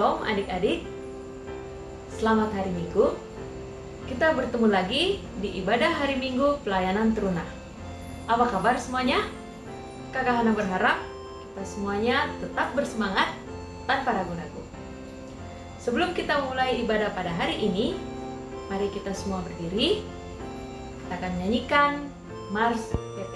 Shalom adik-adik, selamat hari Minggu. Kita bertemu lagi di ibadah hari Minggu pelayanan Teruna. Apa kabar semuanya? Kakak Hana berharap kita semuanya tetap bersemangat tanpa ragu-ragu. Sebelum kita mulai ibadah pada hari ini, mari kita semua berdiri. Kita akan nyanyikan Mars PT.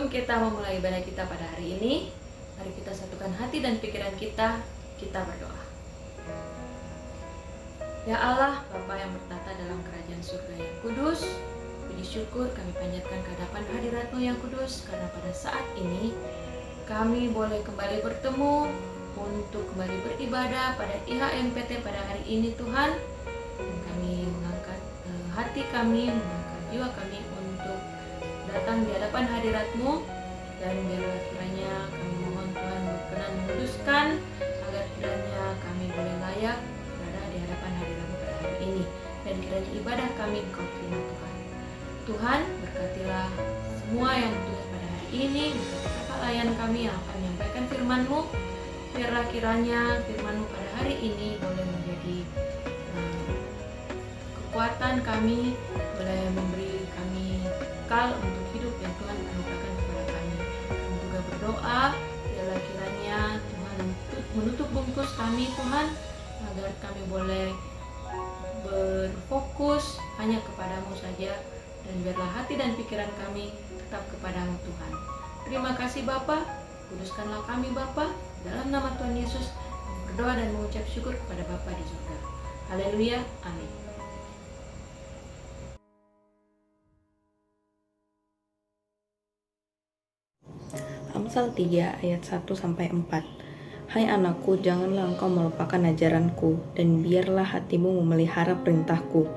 Kita memulai ibadah kita pada hari ini. Mari kita satukan hati dan pikiran kita berdoa. Ya Allah, Bapa yang bertata dalam kerajaan surga yang kudus, puji syukur kami panjatkan ke hadapan hadirat-Mu yang kudus, karena pada saat ini kami boleh kembali bertemu untuk kembali beribadah pada IHMPT pada hari ini Tuhan. Dan kami mengangkat hati kami, mengangkat jiwa kami untuk datang di hadapan hadirat-Mu. Dan biarlah kiranya kami mohon Tuhan berkenan menguduskan, agar kiranya kami boleh layak berada di hadapan hadirat-Mu pada hari ini. Dan kiranya ibadah kami Engkau terima Tuhan. Tuhan berkatilah semua yang tulis pada hari ini, berkati kakak layan kami yang akan menyampaikan firman-Mu. Biarlah kiranya firman-Mu pada hari ini boleh menjadi kekuatan kami, boleh memberi kami bekal untuk hidup yang Tuhan anugerahkan kepada kami. Kami juga berdoa, biarlah kiranya Tuhan menutup bungkus kami Tuhan, agar kami boleh berfokus hanya kepadamu saja, dan biarlah hati dan pikiran kami tetap kepadamu Tuhan. Terima kasih Bapa, kuduskanlah kami Bapa, dalam nama Tuhan Yesus kami berdoa dan mengucap syukur kepada Bapa di surga. Haleluya, amin. Amsal 3 ayat 1-4. Hai anakku, janganlah engkau melupakan ajaranku, dan biarlah hatimu memelihara perintahku.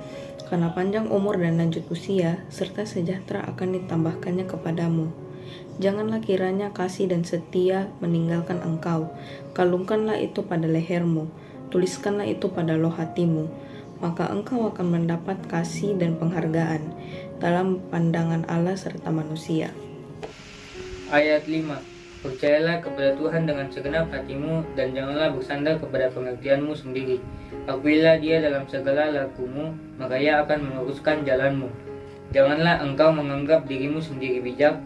Karena panjang umur dan lanjut usia, serta sejahtera akan ditambahkannya kepadamu. Janganlah kiranya kasih dan setia meninggalkan engkau. Kalungkanlah itu pada lehermu, tuliskanlah itu pada loh hatimu. Maka engkau akan mendapat kasih dan penghargaan dalam pandangan Allah serta manusia. Ayat 5. Percayalah kepada Tuhan dengan segenap hatimu, dan janganlah bersandar kepada pengertianmu sendiri. Akuilah Dia dalam segala lakumu, maka Ia akan meluruskan jalanmu. Janganlah engkau menganggap dirimu sendiri bijak,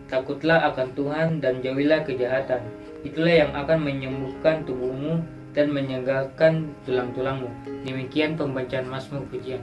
takutlah akan Tuhan dan jauhilah kejahatan. Itulah yang akan menyembuhkan tubuhmu dan menyegarkan tulang-tulangmu. Demikian pembacaan Mazmur Pujian.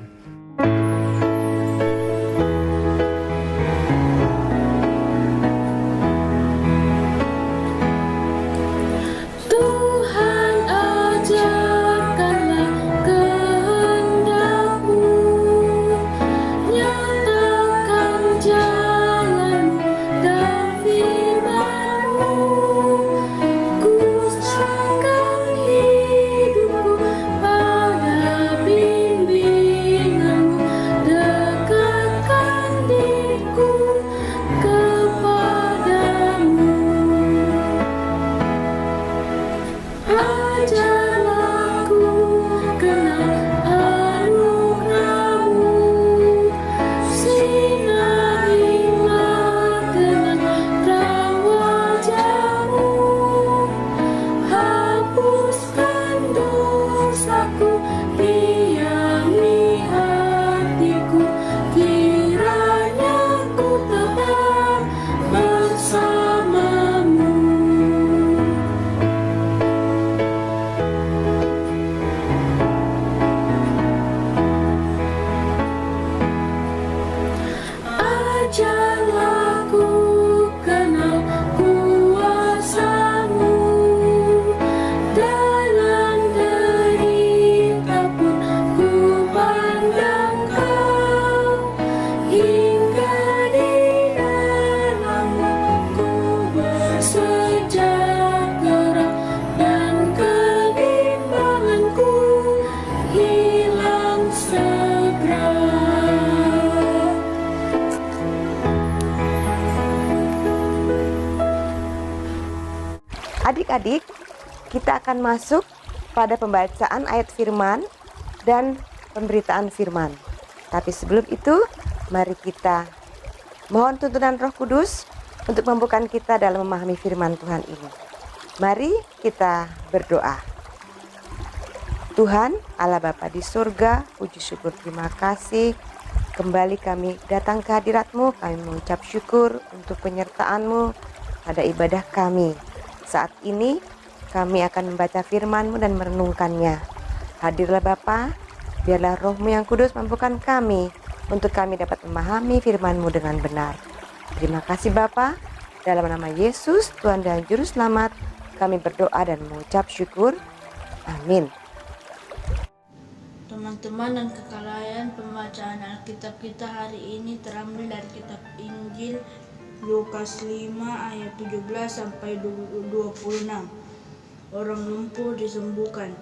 Adik-adik, kita akan masuk pada pembacaan ayat firman dan pemberitaan firman. Tapi sebelum itu, mari kita mohon tuntunan Roh Kudus untuk membukakan kita dalam memahami firman Tuhan ini. Mari kita berdoa. Tuhan, Allah Bapa di surga, puji syukur terima kasih. Kembali kami datang ke hadirat-Mu, kami mengucap syukur untuk penyertaan-Mu pada ibadah kami. Saat ini kami akan membaca firman-Mu dan merenungkannya. Hadirlah Bapa, biarlah Roh-Mu yang kudus mampukan kami untuk kami dapat memahami firman-Mu dengan benar. Terima kasih Bapa, dalam nama Yesus, Tuhan dan Juru Selamat, kami berdoa dan mengucap syukur. Amin. Teman-teman dan kekalayan, pembacaan Alkitab kita hari ini terambil dari kitab Injil Lukas 5 ayat 17 sampai 26. Orang lumpuh disembuhkan.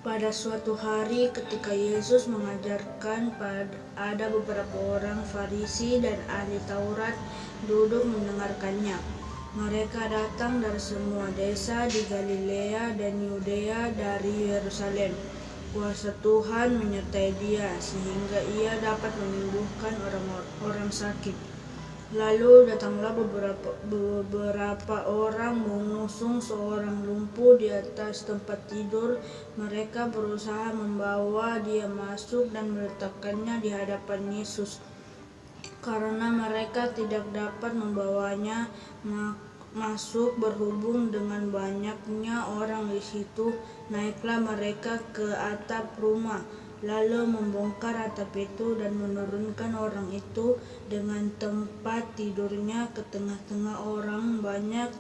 Pada suatu hari ketika Yesus mengajarkan, ada beberapa orang Farisi dan ahli Taurat duduk mendengarkannya. Mereka datang dari semua desa di Galilea dan Yudea, dari Yerusalem. Kuasa Tuhan menyertai dia sehingga ia dapat menyembuhkan orang sakit. Lalu datanglah beberapa orang mengusung seorang lumpuh di atas tempat tidur. Mereka berusaha membawa dia masuk dan meletakkannya di hadapan Yesus. Karena mereka tidak dapat membawanya masuk berhubung dengan banyaknya orang di situ, naiklah mereka ke atap rumah, lalu membongkar atap itu dan menurunkan orang itu dengan tempat tidurnya ke tengah-tengah orang banyak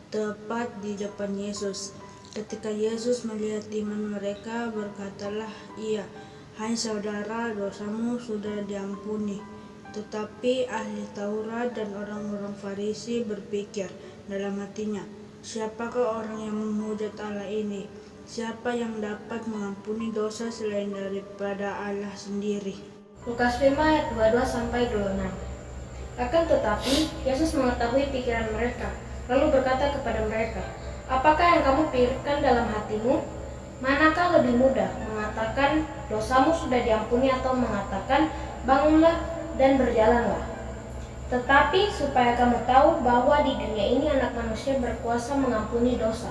tepat di depan Yesus. Ketika Yesus melihat iman mereka, berkatalah ia, "Hai saudara, dosamu sudah diampuni." Tetapi ahli Taurat dan orang-orang Farisi berpikir dalam hatinya, "Siapakah orang yang menghujat Allah ini? Siapa yang dapat mengampuni dosa selain daripada Allah sendiri?" Lukas 5 ayat 22-26. Akan tetapi, Yesus mengetahui pikiran mereka, lalu berkata kepada mereka, "Apakah yang kamu pikirkan dalam hatimu? Manakah lebih mudah, mengatakan dosamu sudah diampuni atau mengatakan bangunlah dan berjalanlah? Tetapi supaya kamu tahu bahwa di dunia ini Anak Manusia berkuasa mengampuni dosa."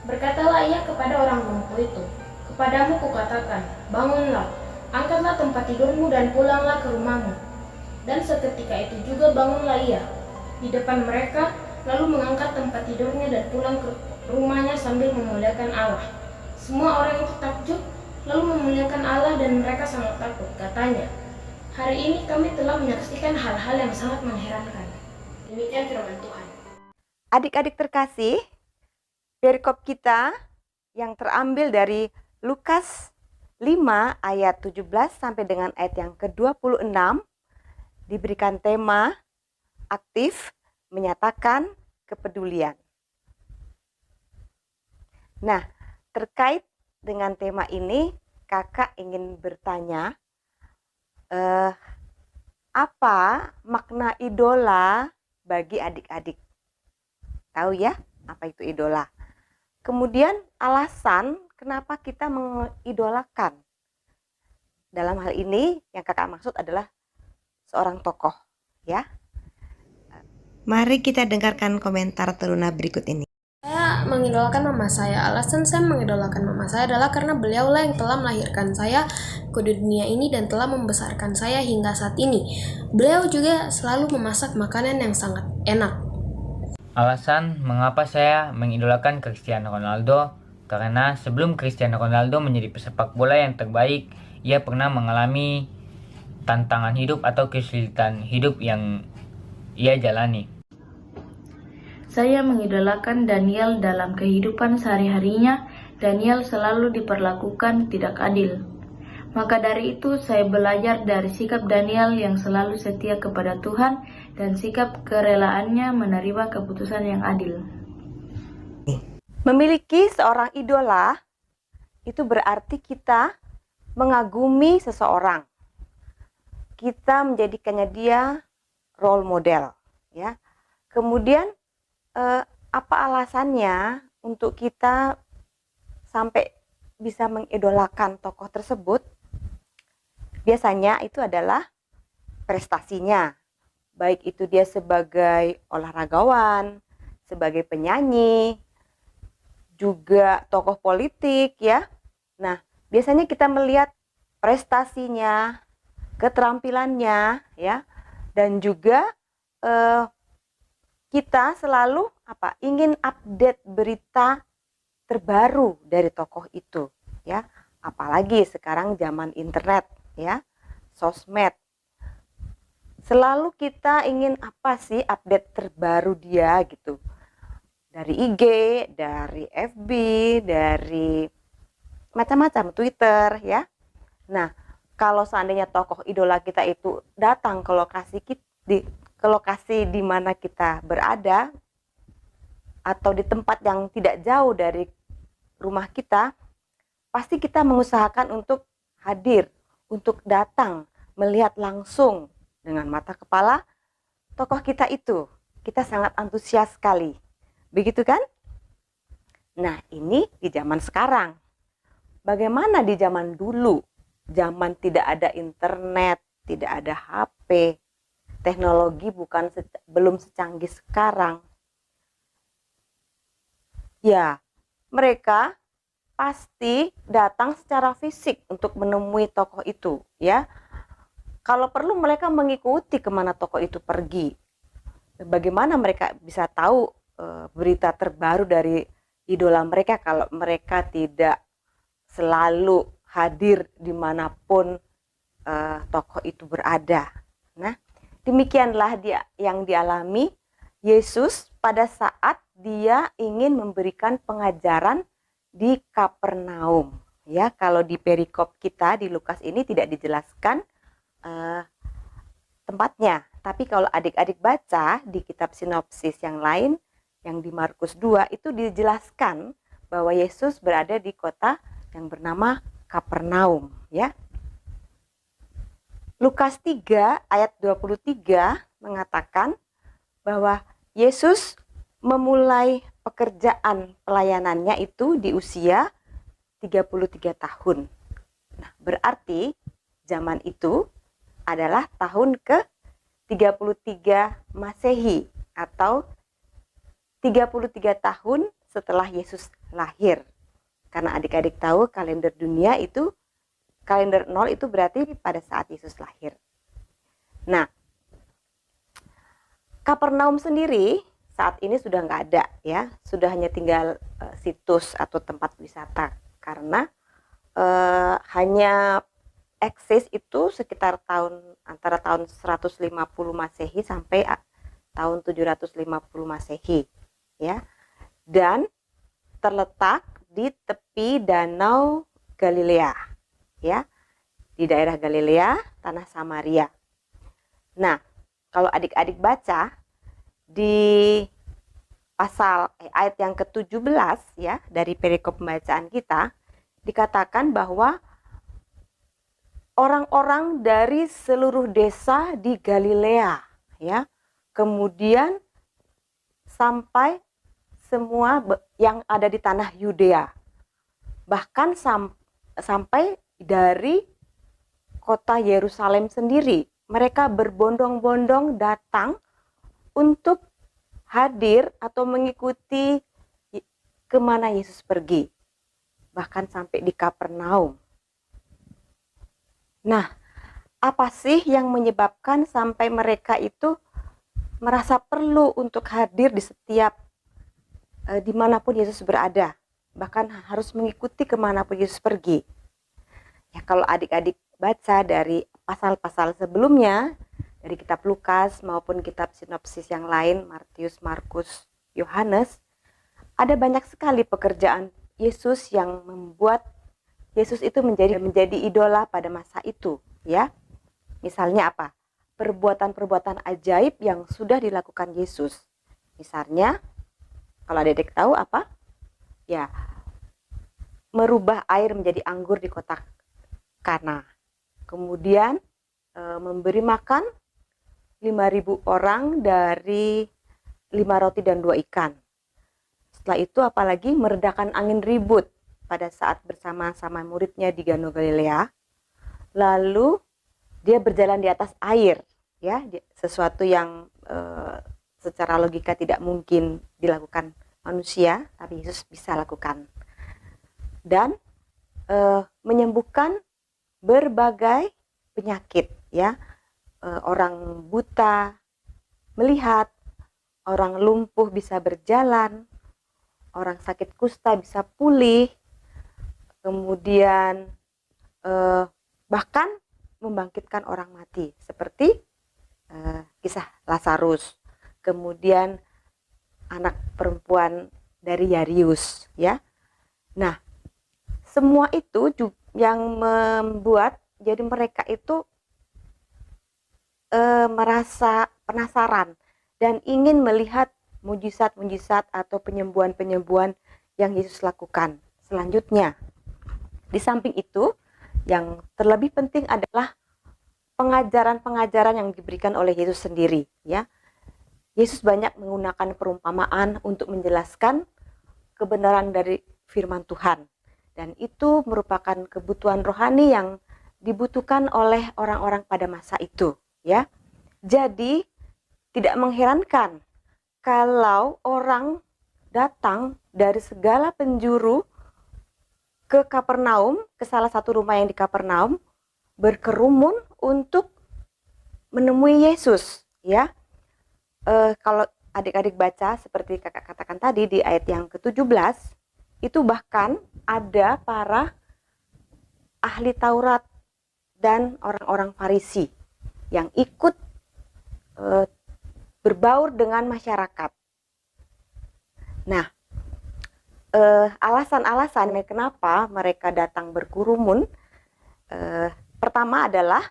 Berkatalah ia kepada orang lumpuh itu, "Kepadamu kukatakan, bangunlah, angkatlah tempat tidurmu dan pulanglah ke rumahmu." Dan seketika itu juga bangunlah ia di depan mereka, lalu mengangkat tempat tidurnya dan pulang ke rumahnya sambil memuliakan Allah. Semua orang itu takjub, lalu memuliakan Allah dan mereka sangat takut. Katanya, "Hari ini kami telah menyaksikan hal-hal yang sangat mengherankan." Demikian firman Tuhan. Adik-adik terkasih, perikop kita yang terambil dari Lukas 5 ayat 17 sampai dengan ayat yang ke-26 diberikan tema aktif menyatakan kepedulian. Nah, terkait dengan tema ini, kakak ingin bertanya, apa makna idola bagi adik-adik? Tahu ya, apa itu idola? Kemudian alasan kenapa kita mengidolakan. Dalam hal ini yang kakak maksud adalah seorang tokoh, ya. Mari kita dengarkan komentar Teruna berikut ini. Saya mengidolakan mama saya. Alasan saya mengidolakan mama saya adalah karena beliaulah yang telah melahirkan saya ke dunia ini dan telah membesarkan saya hingga saat ini. Beliau juga selalu memasak makanan yang sangat enak. Alasan mengapa saya mengidolakan Cristiano Ronaldo, karena sebelum Cristiano Ronaldo menjadi pesepak bola yang terbaik, ia pernah mengalami tantangan hidup atau kesulitan hidup yang ia jalani. Saya mengidolakan Daniel dalam kehidupan sehari-harinya. Daniel selalu diperlakukan tidak adil. Maka dari itu saya belajar dari sikap Daniel yang selalu setia kepada Tuhan dan sikap kerelaannya menerima keputusan yang adil. Memiliki seorang idola itu berarti kita mengagumi seseorang. Kita menjadikannya dia role model, ya. Kemudian apa alasannya untuk kita sampai bisa mengidolakan tokoh tersebut? Biasanya itu adalah prestasinya, baik itu dia sebagai olahragawan, sebagai penyanyi, juga tokoh politik, ya. Nah, biasanya kita melihat prestasinya, keterampilannya, ya, dan juga kita selalu ingin update berita terbaru dari tokoh itu, ya. Apalagi sekarang zaman internet, ya, sosmed. Selalu kita ingin update terbaru dia gitu. Dari IG, dari FB, dari macam-macam Twitter, ya. Nah, kalau seandainya tokoh idola kita itu datang ke lokasi di mana kita berada atau di tempat yang tidak jauh dari rumah kita, pasti kita mengusahakan untuk hadir, untuk datang melihat langsung dengan mata kepala tokoh kita itu. Kita sangat antusias sekali. Begitu kan? Nah, ini di zaman sekarang. Bagaimana di zaman dulu? Zaman tidak ada internet, tidak ada HP, teknologi belum secanggih sekarang, ya mereka pasti datang secara fisik untuk menemui tokoh itu, ya. Kalau perlu mereka mengikuti kemana tokoh itu pergi. Bagaimana mereka bisa tahu berita terbaru dari idola mereka kalau mereka tidak selalu hadir dimanapun tokoh itu berada. Nah, demikianlah yang dialami Yesus pada saat dia ingin memberikan pengajaran di Kapernaum. Ya, kalau di perikop kita di Lukas ini tidak dijelaskan tempatnya. Tapi kalau adik-adik baca di kitab sinopsis yang lain, yang di Markus 2 itu dijelaskan bahwa Yesus berada di kota yang bernama Kapernaum, ya. Lukas 3 ayat 23 mengatakan bahwa Yesus memulai pekerjaan pelayanannya itu di usia 33 tahun. Nah, berarti zaman itu adalah tahun ke-33 Masehi atau 33 tahun setelah Yesus lahir. Karena adik-adik tahu kalender dunia itu, kalender 0 itu berarti pada saat Yesus lahir. Nah, Kapernaum sendiri saat ini sudah nggak ada, ya, sudah hanya tinggal situs atau tempat wisata karena hanya eksis itu sekitar antara tahun 150 Masehi sampai tahun 750 Masehi, ya. Dan terletak di tepi Danau Galilea, ya. Di daerah Galilea, tanah Samaria. Nah, kalau adik-adik baca di ayat yang ke-17 ya dari perikop pembacaan kita, dikatakan bahwa orang-orang dari seluruh desa di Galilea, ya, kemudian sampai semua yang ada di tanah Yudea, bahkan sampai dari kota Yerusalem sendiri, mereka berbondong-bondong datang untuk hadir atau mengikuti kemana Yesus pergi, bahkan sampai di Kapernaum. Nah, apa sih yang menyebabkan sampai mereka itu merasa perlu untuk hadir di setiap dimanapun Yesus berada, bahkan harus mengikuti kemanapun Yesus pergi? Ya, kalau adik-adik baca dari pasal-pasal sebelumnya, dari kitab Lukas maupun kitab sinopsis yang lain, Matius, Markus, Yohanes, ada banyak sekali pekerjaan Yesus yang membuat Yesus itu menjadi idola pada masa itu, ya. Misalnya apa? Perbuatan-perbuatan ajaib yang sudah dilakukan Yesus. Misalnya, kalau adik-adik tahu apa? Ya, merubah air menjadi anggur di kota Kana. Kemudian memberi makan 5.000 orang dari 5 roti dan 2 ikan. Setelah itu apalagi meredakan angin ribut pada saat bersama-sama muridnya di Danau Galilea. Lalu dia berjalan di atas air, ya, sesuatu yang secara logika tidak mungkin dilakukan manusia, tapi Yesus bisa lakukan. Dan menyembuhkan berbagai penyakit, ya. Orang buta melihat, orang lumpuh bisa berjalan, orang sakit kusta bisa pulih, kemudian bahkan membangkitkan orang mati seperti kisah Lazarus, kemudian anak perempuan dari Yairus, ya. Nah, semua itu yang membuat jadi mereka itu merasa penasaran dan ingin melihat mujizat-mujizat atau penyembuhan-penyembuhan yang Yesus lakukan selanjutnya. Di samping itu, yang terlebih penting adalah pengajaran-pengajaran yang diberikan oleh Yesus sendiri, ya. Yesus banyak menggunakan perumpamaan untuk menjelaskan kebenaran dari firman Tuhan, dan itu merupakan kebutuhan rohani yang dibutuhkan oleh orang-orang pada masa itu, ya. Jadi tidak mengherankan kalau orang datang dari segala penjuru ke Kapernaum, ke salah satu rumah yang di Kapernaum, berkerumun untuk menemui Yesus, ya. Kalau adik-adik baca seperti kakak katakan tadi di ayat yang ke-17, itu bahkan ada para ahli Taurat dan orang-orang Farisi yang ikut berbaur dengan masyarakat. Nah, alasan-alasan kenapa mereka datang berkerumun, pertama adalah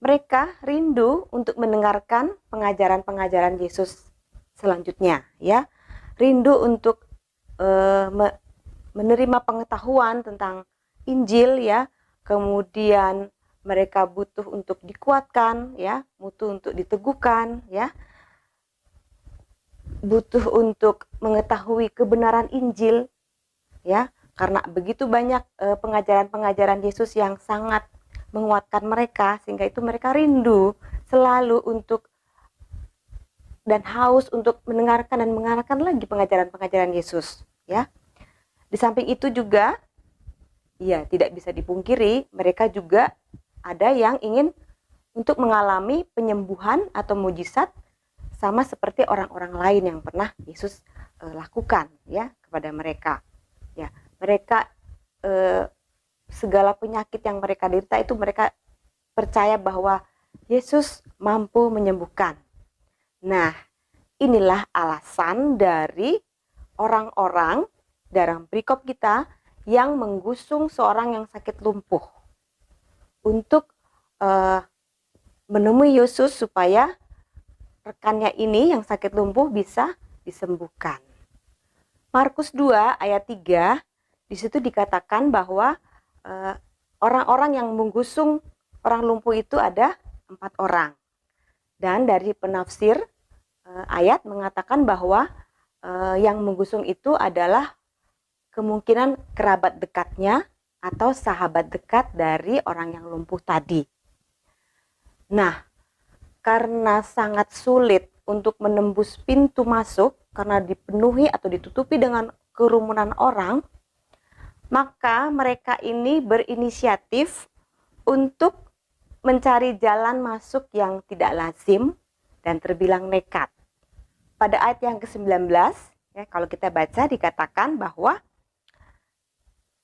mereka rindu untuk mendengarkan pengajaran-pengajaran Yesus selanjutnya, ya. Rindu untuk menerima pengetahuan tentang Injil, ya. Kemudian mereka butuh untuk dikuatkan, ya, butuh untuk diteguhkan, ya. Butuh untuk mengetahui kebenaran Injil, ya. Karena begitu banyak pengajaran-pengajaran Yesus yang sangat menguatkan mereka, sehingga itu mereka rindu selalu untuk dan haus untuk mendengarkan dan mendengarkan lagi pengajaran-pengajaran Yesus, ya. Di samping itu juga, ya, tidak bisa dipungkiri, mereka juga ada yang ingin untuk mengalami penyembuhan atau mujizat sama seperti orang-orang lain yang pernah Yesus lakukan, ya, kepada mereka. Ya, mereka segala penyakit yang mereka derita itu mereka percaya bahwa Yesus mampu menyembuhkan. Nah, inilah alasan dari orang-orang dalam perikop kita yang menggusung seorang yang sakit lumpuh untuk menemui Yesus supaya rekannya ini yang sakit lumpuh bisa disembuhkan. Markus 2 ayat 3, di situ dikatakan bahwa orang-orang yang menggusung orang lumpuh itu ada 4 orang. Dan dari penafsir ayat mengatakan bahwa yang menggusung itu adalah kemungkinan kerabat dekatnya atau sahabat dekat dari orang yang lumpuh tadi. Nah, karena sangat sulit untuk menembus pintu masuk karena dipenuhi atau ditutupi dengan kerumunan orang, maka mereka ini berinisiatif untuk mencari jalan masuk yang tidak lazim dan terbilang nekat. Pada ayat yang ke-19, ya, kalau kita baca dikatakan bahwa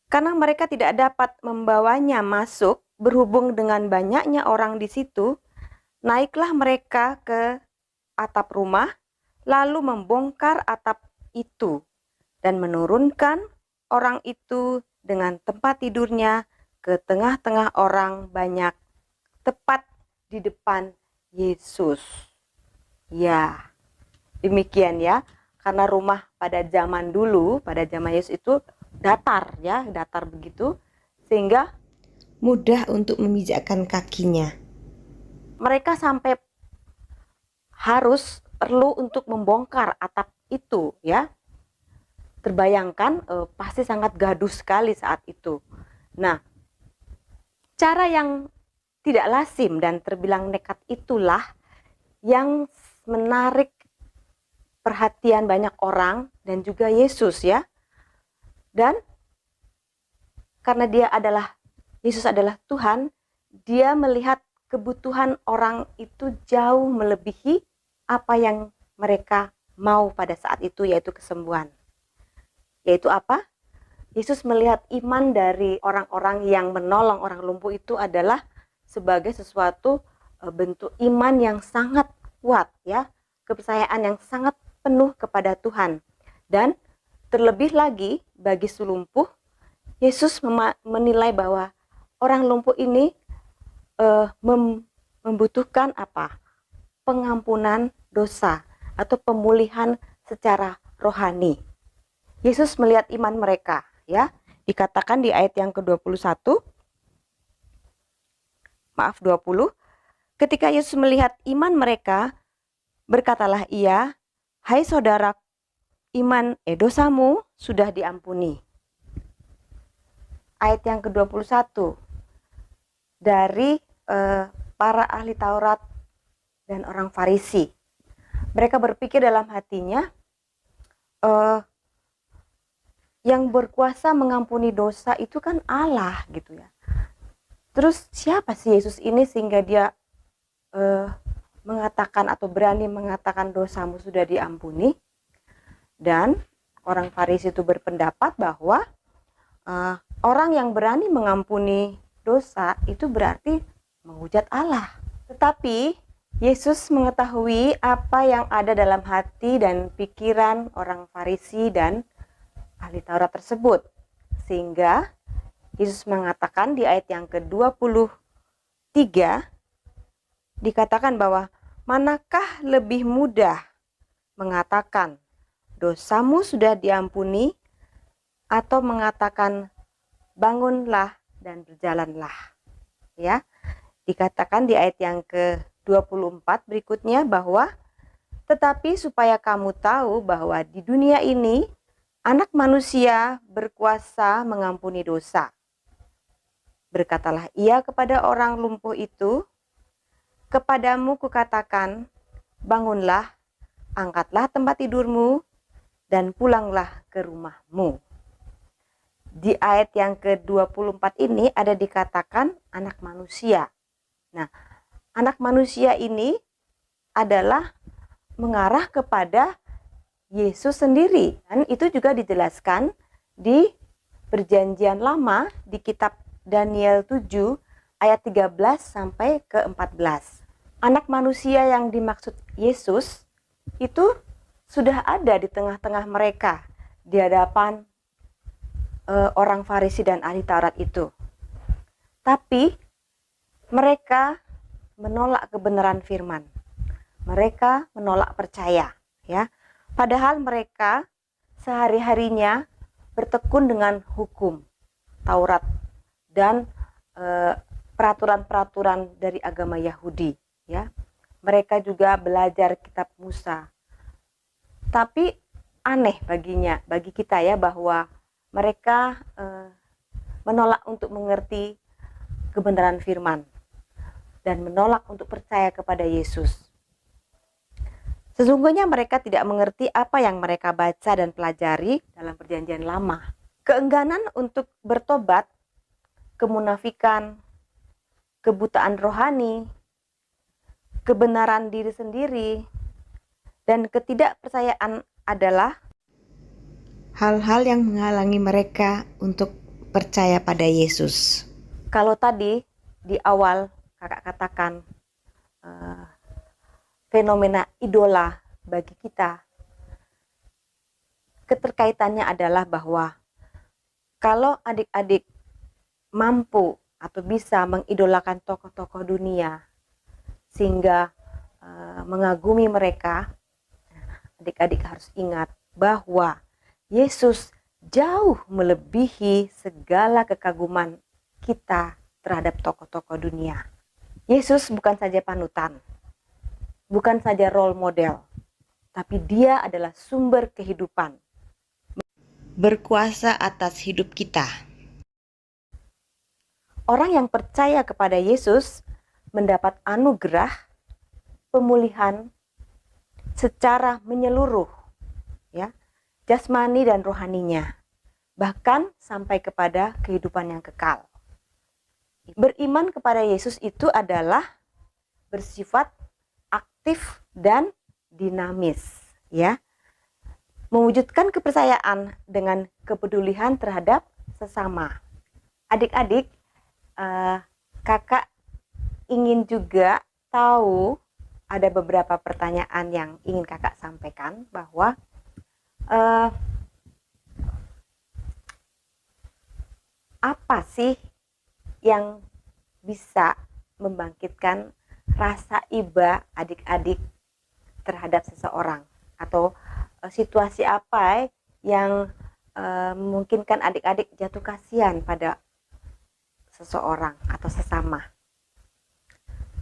karena mereka tidak dapat membawanya masuk berhubung dengan banyaknya orang di situ, naiklah mereka ke atap rumah lalu membongkar atap itu dan menurunkan orang itu dengan tempat tidurnya ke tengah-tengah orang banyak, tepat di depan Yesus. Ya, demikian ya. Karena rumah pada zaman dulu, pada zaman Yesus itu datar ya, datar begitu, sehingga mudah untuk memijakkan kakinya. Mereka sampai perlu untuk membongkar atap itu ya. Terbayangkan pasti sangat gaduh sekali saat itu. Nah, cara yang tidak lazim dan terbilang nekat itulah yang menarik perhatian banyak orang dan juga Yesus ya. Dan karena Yesus adalah Tuhan, dia melihat kebutuhan orang itu jauh melebihi apa yang mereka mau pada saat itu, yaitu kesembuhan. Yaitu apa? Yesus melihat iman dari orang-orang yang menolong orang lumpuh itu adalah sebagai sesuatu bentuk iman yang sangat kuat ya, kepercayaan yang sangat penuh kepada Tuhan. Dan terlebih lagi bagi si lumpuh, Yesus menilai bahwa orang lumpuh ini membutuhkan apa? Pengampunan dosa atau pemulihan secara rohani. Yesus melihat iman mereka ya, dikatakan di ayat yang ke-21, 20, ketika Yesus melihat iman mereka, berkatalah ia, hai saudara, dosamu sudah diampuni. Ayat yang ke-21, dari para ahli Taurat dan orang Farisi. Mereka berpikir dalam hatinya, yang berkuasa mengampuni dosa itu kan Allah gitu ya. Terus siapa sih Yesus ini sehingga dia mengatakan atau berani mengatakan dosamu sudah diampuni? Dan orang Farisi itu berpendapat bahwa orang yang berani mengampuni dosa itu berarti menghujat Allah. Tetapi Yesus mengetahui apa yang ada dalam hati dan pikiran orang Farisi dan ahli Taurat tersebut. Sehingga Yesus mengatakan di ayat yang ke-23 dikatakan bahwa manakah lebih mudah mengatakan dosamu sudah diampuni atau mengatakan bangunlah dan berjalanlah. Ya. Dikatakan di ayat yang ke-24 berikutnya bahwa tetapi supaya kamu tahu bahwa di dunia ini Anak manusia berkuasa mengampuni dosa. Berkatalah ia kepada orang lumpuh itu, kepadamu kukatakan, bangunlah, angkatlah tempat tidurmu, dan pulanglah ke rumahmu. Di ayat yang ke-24 ini ada dikatakan anak manusia. Nah, anak manusia ini adalah mengarah kepada Yesus sendiri. Dan itu juga dijelaskan di Perjanjian Lama di kitab Daniel 7 ayat 13 sampai ke 14. Anak manusia yang dimaksud Yesus itu sudah ada di tengah-tengah mereka di hadapan orang Farisi dan ahli Taurat itu. Tapi mereka menolak kebenaran firman. Mereka menolak percaya, ya. Padahal mereka sehari-harinya bertekun dengan hukum Taurat dan peraturan-peraturan dari agama Yahudi, ya. Mereka juga belajar kitab Musa. Tapi aneh bagi kita ya, bahwa mereka menolak untuk mengerti kebenaran firman dan menolak untuk percaya kepada Yesus. Sesungguhnya mereka tidak mengerti apa yang mereka baca dan pelajari dalam Perjanjian Lama. Keengganan untuk bertobat, kemunafikan, kebutaan rohani, kebenaran diri sendiri, dan ketidakpercayaan adalah hal-hal yang menghalangi mereka untuk percaya pada Yesus. Kalau tadi di awal kakak katakan fenomena idola bagi kita, keterkaitannya adalah bahwa kalau adik-adik mampu atau bisa mengidolakan tokoh-tokoh dunia sehingga mengagumi mereka, adik-adik harus ingat bahwa Yesus jauh melebihi segala kekaguman kita terhadap tokoh-tokoh dunia. Yesus bukan saja panutan, bukan saja role model, tapi dia adalah sumber kehidupan, berkuasa atas hidup kita. Orang yang percaya kepada Yesus mendapat anugerah pemulihan secara menyeluruh, ya, jasmani dan rohaninya, bahkan sampai kepada kehidupan yang kekal. Beriman kepada Yesus itu adalah bersifat aktif dan dinamis, ya. Mewujudkan kepercayaan dengan kepedulian terhadap sesama. Adik-adik, kakak ingin juga tahu, ada beberapa pertanyaan yang ingin kakak sampaikan, bahwa apa sih yang bisa membangkitkan rasa iba adik-adik terhadap seseorang, atau situasi apa yang memungkinkan adik-adik jatuh kasihan pada seseorang atau sesama.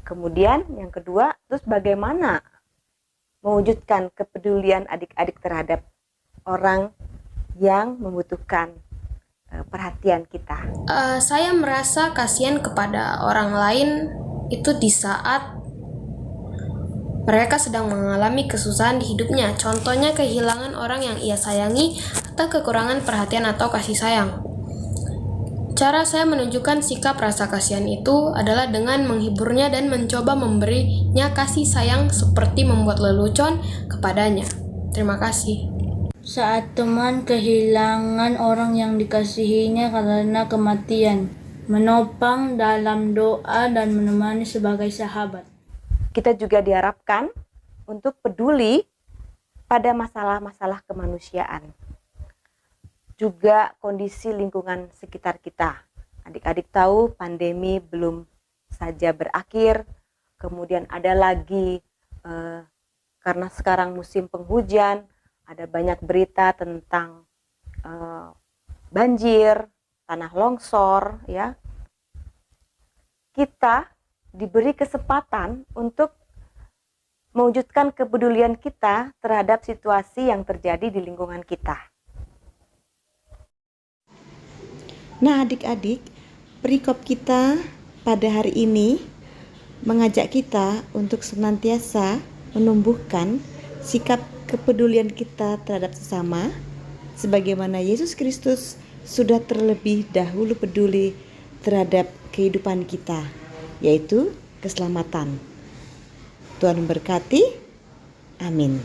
Kemudian yang kedua, terus bagaimana mewujudkan kepedulian adik-adik terhadap orang yang membutuhkan perhatian kita. Saya merasa kasihan kepada orang lain itu di saat Mereka sedang mengalami kesusahan di hidupnya, contohnya kehilangan orang yang ia sayangi atau kekurangan perhatian atau kasih sayang. Cara saya menunjukkan sikap rasa kasihan itu adalah dengan menghiburnya dan mencoba memberinya kasih sayang seperti membuat lelucon kepadanya. Terima kasih. Saat teman kehilangan orang yang dikasihinya karena kematian, menopang dalam doa dan menemani sebagai sahabat. Kita juga diharapkan untuk peduli pada masalah-masalah kemanusiaan. Juga kondisi lingkungan sekitar kita. Adik-adik tahu pandemi belum saja berakhir, kemudian ada lagi karena sekarang musim penghujan, ada banyak berita tentang banjir, tanah longsor, ya. Kita diberi kesempatan untuk mewujudkan kepedulian kita terhadap situasi yang terjadi di lingkungan kita. Nah, adik-adik, perikop kita pada hari ini mengajak kita untuk senantiasa menumbuhkan sikap kepedulian kita terhadap sesama, sebagaimana Yesus Kristus sudah terlebih dahulu peduli terhadap kehidupan kita, yaitu keselamatan. Tuhan memberkati. Amin.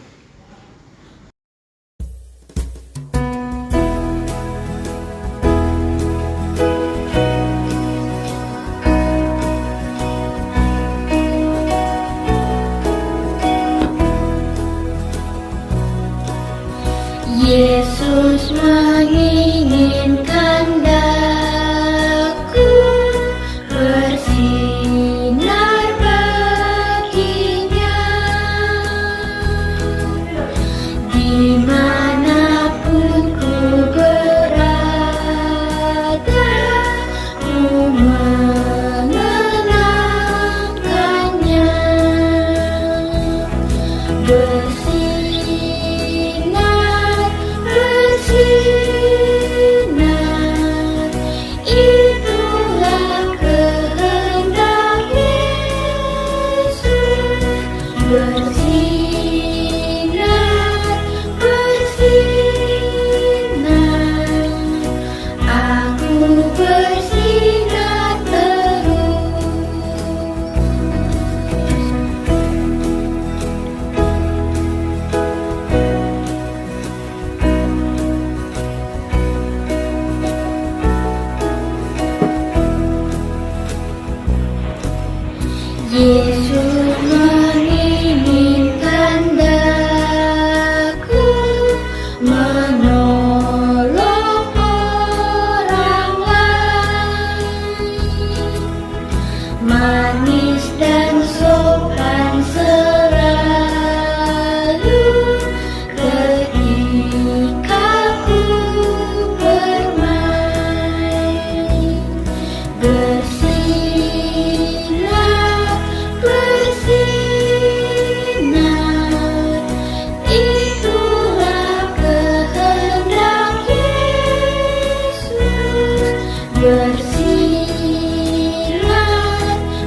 Yesus menginginkan daku bersinar baginya, dimanapun ku berada, ku mengenangkannya. Bersinar, itulah kehendak Yesus. Bersinar, bersinar, aku bersinar terus. Yesus menginginkan daku menolong orang lain, manis dan sopan selalu ketika ku bermain. Bersinar, bersinar, itulah kehendak Yesus. Bersinar,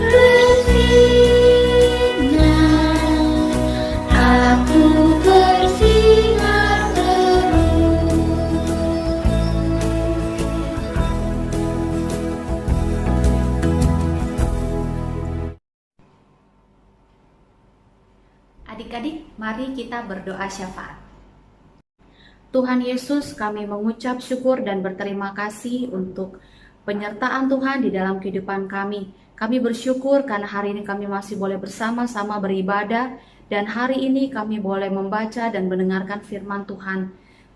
bersinar, aku bersinar terus. Adik-adik, mari kita berdoa syafaat. Tuhan Yesus, kami mengucap syukur dan berterima kasih untuk penyertaan Tuhan di dalam kehidupan kami. Kami bersyukur karena hari ini kami masih boleh bersama-sama beribadah, dan hari ini kami boleh membaca dan mendengarkan firman Tuhan.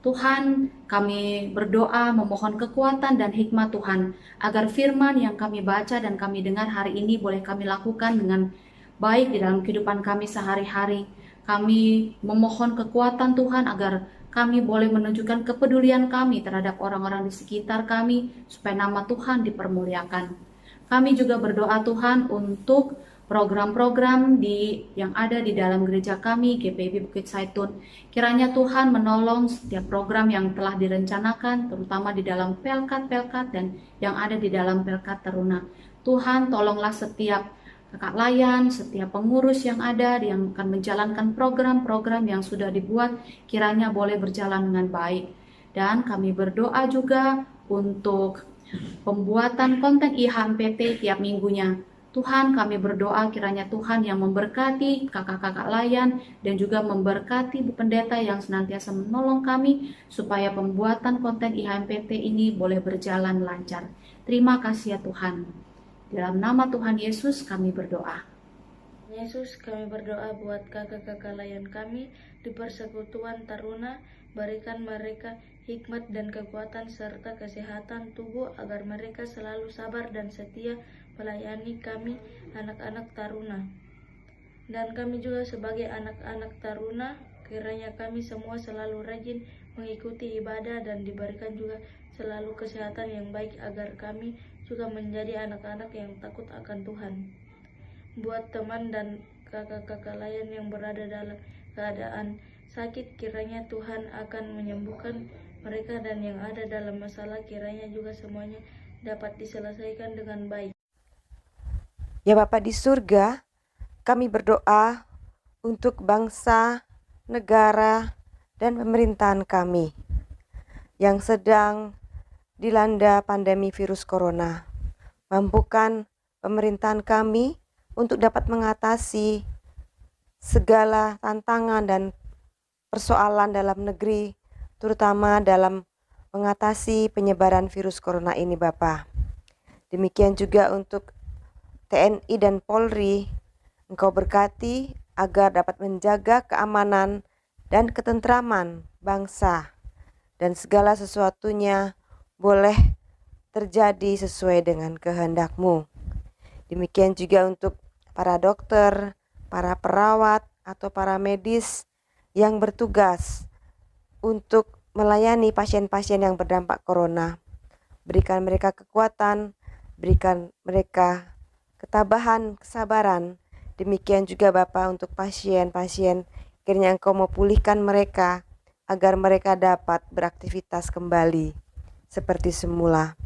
Tuhan, kami berdoa memohon kekuatan dan hikmat Tuhan, agar firman yang kami baca dan kami dengar hari ini boleh kami lakukan dengan baik di dalam kehidupan kami sehari-hari. Kami memohon kekuatan Tuhan agar kami boleh menunjukkan kepedulian kami terhadap orang-orang di sekitar kami, supaya nama Tuhan dipermuliakan. Kami juga berdoa Tuhan untuk program-program yang ada di dalam gereja kami, GPIB Bukit Zaitun. Kiranya Tuhan menolong setiap program yang telah direncanakan, terutama di dalam Pelkat dan yang ada di dalam Pelkat Teruna. Tuhan, tolonglah setiap kakak layan, setiap pengurus yang ada yang akan menjalankan program-program yang sudah dibuat, kiranya boleh berjalan dengan baik. Dan kami berdoa juga untuk pembuatan konten IHMPT tiap minggunya. Tuhan, kami berdoa kiranya Tuhan yang memberkati kakak-kakak layan dan juga memberkati Bu Pendeta yang senantiasa menolong kami supaya pembuatan konten IHMPT ini boleh berjalan lancar. Terima kasih ya Tuhan. Dalam nama Tuhan Yesus kami berdoa. Yesus, kami berdoa buat kakak-kakak layan kami di persekutuan Taruna, berikan mereka hikmat dan kekuatan serta kesehatan tubuh agar mereka selalu sabar dan setia melayani kami anak-anak Taruna. Dan kami juga sebagai anak-anak Taruna, kiranya kami semua selalu rajin mengikuti ibadah dan diberikan juga selalu kesehatan yang baik agar kami juga menjadi anak-anak yang takut akan Tuhan. Buat teman dan kakak-kakak lain yang berada dalam keadaan sakit, kiranya Tuhan akan menyembuhkan mereka, dan yang ada dalam masalah kiranya juga semuanya dapat diselesaikan dengan baik. Ya Bapa di surga, kami berdoa untuk bangsa, negara, dan pemerintahan kami yang sedang dilanda pandemi virus corona. Mampukan pemerintahan kami untuk dapat mengatasi segala tantangan dan persoalan dalam negeri, terutama dalam mengatasi penyebaran virus corona ini Bapa. Demikian juga untuk TNI dan Polri, Engkau berkati agar dapat menjaga keamanan dan ketentraman bangsa, dan segala sesuatunya boleh terjadi sesuai dengan kehendak-Mu. Demikian juga untuk para dokter, para perawat atau para medis yang bertugas untuk melayani pasien-pasien yang berdampak corona. Berikan mereka kekuatan, berikan mereka ketabahan, kesabaran. Demikian juga Bapa untuk pasien-pasien, kiranya Engkau memulihkan mereka agar mereka dapat beraktivitas kembali seperti semula.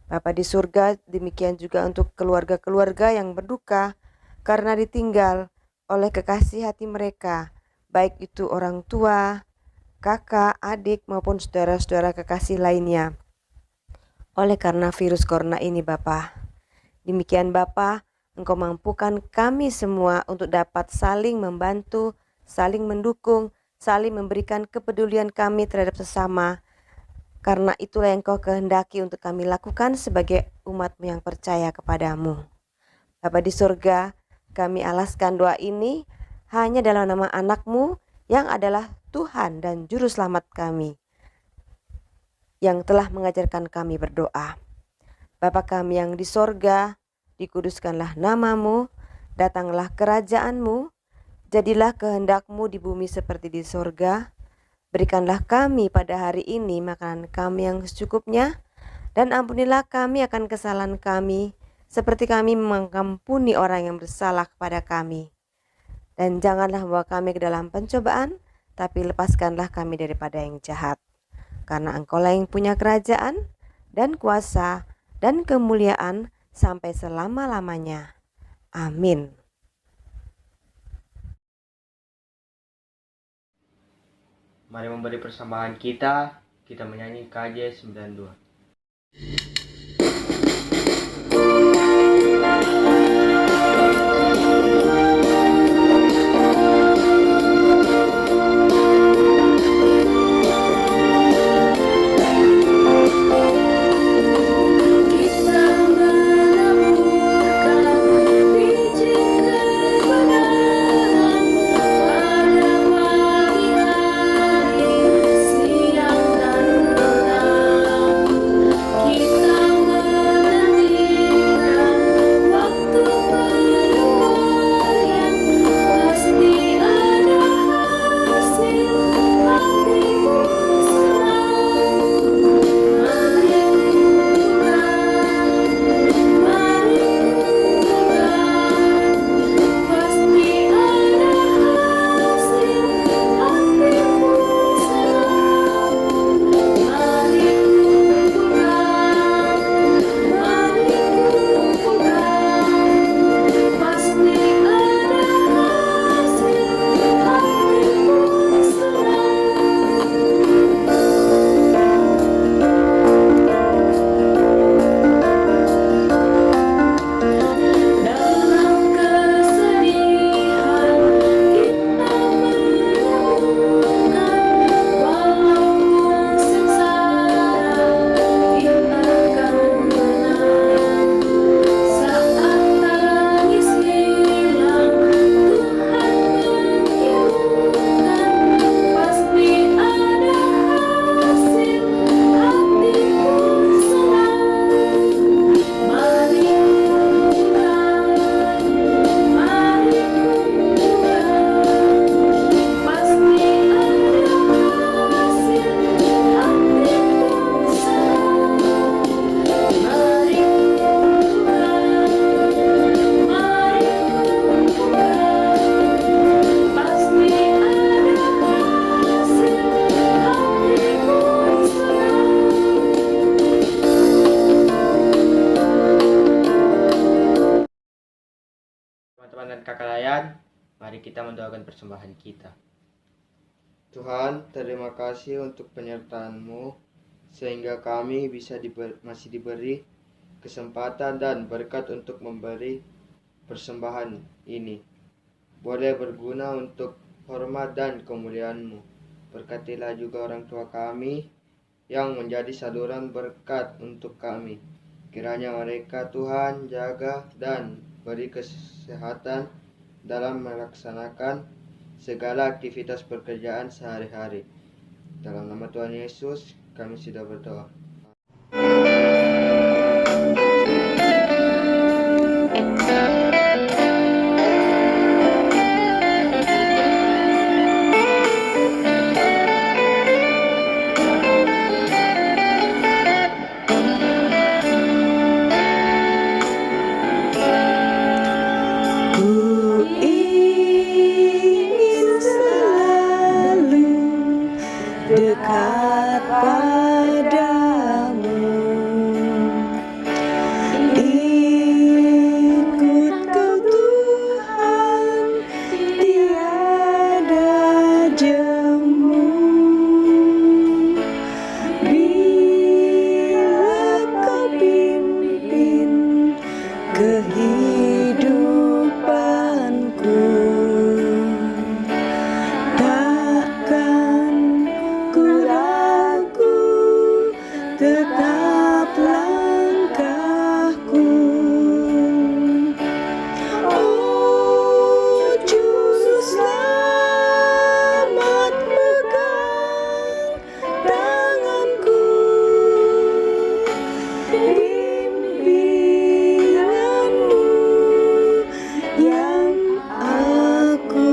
Bapa di surga, demikian juga untuk keluarga-keluarga yang berduka karena ditinggal oleh kekasih hati mereka, baik itu orang tua, kakak, adik maupun saudara-saudara kekasih lainnya, oleh karena virus corona ini Bapa. Demikian Bapa, Engkau mampukan kami semua untuk dapat saling membantu, saling mendukung, saling memberikan kepedulian kami terhadap sesama. Karena itulah yang Engkau kehendaki untuk kami lakukan sebagai umat-Mu yang percaya kepadamu. Bapa di surga, kami alaskan doa ini hanya dalam nama anak-Mu yang adalah Tuhan dan Juru Selamat kami, yang telah mengajarkan kami berdoa. Bapa kami yang di sorga, dikuduskanlah nama-Mu, datanglah kerajaan-Mu, jadilah kehendak-Mu di bumi seperti di sorga. Berikanlah kami pada hari ini makanan kami yang secukupnya, dan ampunilah kami akan kesalahan kami, seperti kami mengampuni orang yang bersalah kepada kami. Dan janganlah membawa kami ke dalam pencobaan, tapi lepaskanlah kami daripada yang jahat. Karena Engkau-lah yang punya kerajaan, dan kuasa, dan kemuliaan, sampai selama-lamanya. Amin. Mari memberi persembahan kita menyanyi KJ 92. Siang dan petang Teman-teman dan kakak layan, mari kita mendoakan persembahan kita. Tuhan, terima kasih untuk penyertaan-Mu sehingga kami bisa masih diberi kesempatan dan berkat untuk memberi persembahan ini. Boleh berguna untuk hormat dan kemuliaan-Mu. Berkatilah juga orang tua kami yang menjadi saluran berkat untuk kami. Kiranya mereka Tuhan jaga dan beri kesehatan dalam melaksanakan segala aktivitas pekerjaan sehari-hari. Dalam nama Tuhan Yesus, kami sudah berdoa. Dekat padamu, ikut Kau Tuhan, tiada jemu. Bila Kau pimpin kehidupanku, tetap langkahku. Oh Juru Selamat, pegang tanganku, bimbingan-Mu yang aku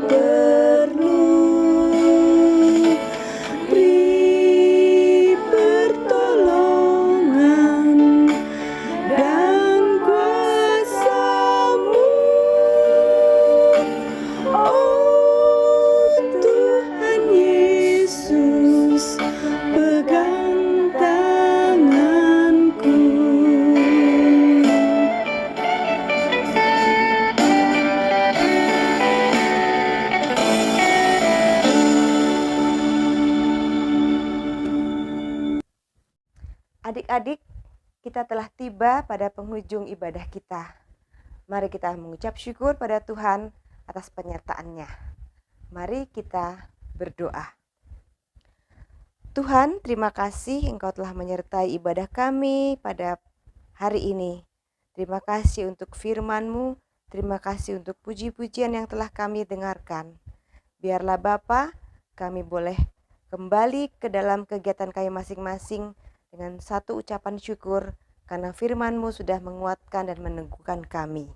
perlu. Adik-adik, kita telah tiba pada penghujung ibadah kita. Mari kita mengucap syukur pada Tuhan atas penyertaan-Nya. Mari kita berdoa. Tuhan, terima kasih Engkau telah menyertai ibadah kami pada hari ini. Terima kasih untuk firman-Mu, terima kasih untuk puji-pujian yang telah kami dengarkan. Biarlah Bapa, kami boleh kembali ke dalam kegiatan kami masing-masing dengan satu ucapan syukur karena firman-Mu sudah menguatkan dan meneguhkan kami.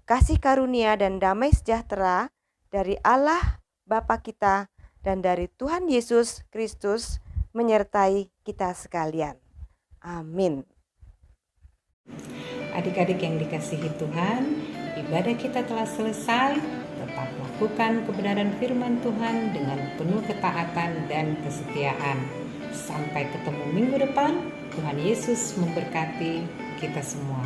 Kasih karunia dan damai sejahtera dari Allah Bapa kita dan dari Tuhan Yesus Kristus menyertai kita sekalian. Amin. Adik-adik yang dikasihi Tuhan, ibadah kita telah selesai. Tetap lakukan kebenaran firman Tuhan dengan penuh ketaatan dan kesetiaan. Sampai ketemu minggu depan. Tuhan Yesus memberkati kita semua.